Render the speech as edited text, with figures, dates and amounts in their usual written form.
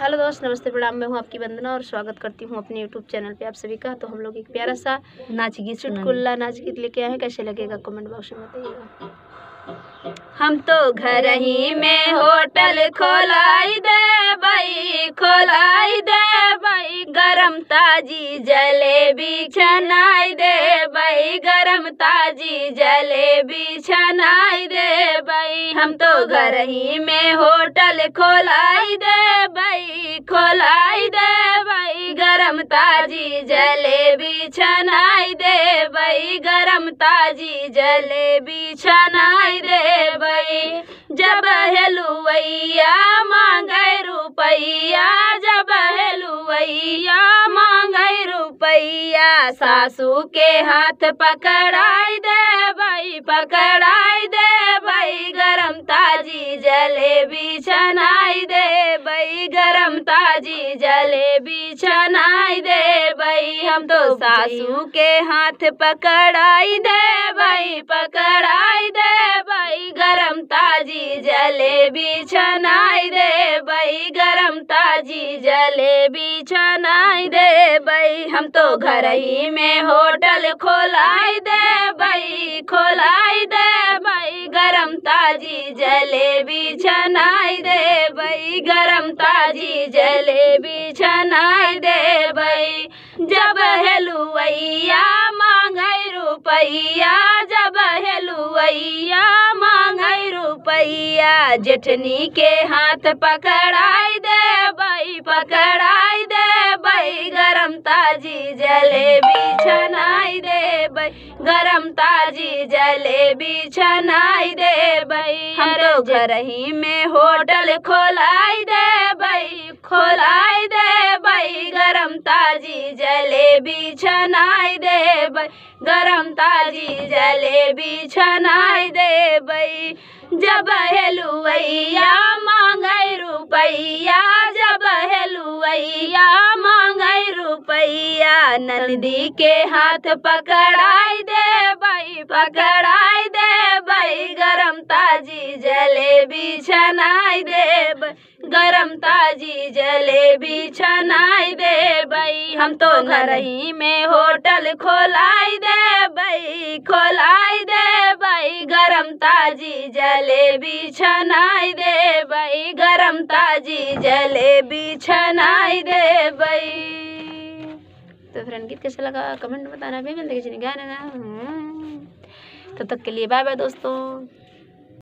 Hello दोस्त, नमस्ते, प्रणाम। मैं हूँ आपकी वंदना और स्वागत करती हूँ अपने यूट्यूब चैनल पे आप सभी का। तो हम लोग एक प्यारा सा नाच गीत चुटकुल्ला नाच गीत लेके आए हैं। कैसे लगेगा कमेंट बॉक्स में बताइएगा। हम तो घर ही में होटल खोलाई दे भाई गरम ताजी जलेबी छनाई दे भाई गरम ताजी जलेबी छनाई दे भाई। हम तो घर ही में होटल खोलाई दे भाई गरम ताजी जलेबी छनाई दे भाई गरम ताजी जलेबी छनाई दे भाई। जब हेलुवैया मांगे रुपैया जब हेलुवैया मांगे रुपैया सासू के हाथ पकड़ाई दे भाई गरम ताजी जलेबी छनाई दे भाई गरम ताजी जलेबी छनाई दे भाई। हम तो सासू के हाथ पकड़ाई दे भाई गरम ताजी जलेबी छनाई दे भाई गरम ताजी जलेबी छनाई दे भाई। हम तो घर ही में होटल खोलाई दे भाई गरम ताजी जलेबी छनाई दे भाई गरम ताजी जलेबी छनाई दे भाई। जब हेलुवैया मांगे रुपैया जब हेलुवैया मांगे रुपैया जेठनी के हाथ पकड़ाई दे भाई गरम ताजी जलेबी छनाई दे भाई गरम ताजी जलेबी छनाई दे भाई। हम तो घर ही में होटल खोलाई दे भाई गरम ताजी जलेबी छनाई दे भाई गरम ताजी जलेबी छनाई दे भाई। जब हेलुवैया मांगे रुपैया जब हेलुवैया मांगे रुपैया नंदी के हाथ पकड़ाई दे भाई गरम ताजी जलेबी छनाई दे गरम ताजी जलेबी छनाई दे भाई। हम तो घर ही में होटल खोलाई दे भाई गरम ताजी जलेबी छनाई दे भाई गरम ताजी जलेबी छनाई दे भाई। तो फ्रेंड, गीत कैसा लगा कमेंट में बताना भी। मिलते किसी गाना। तब तक के लिए बाय बाय दोस्तों।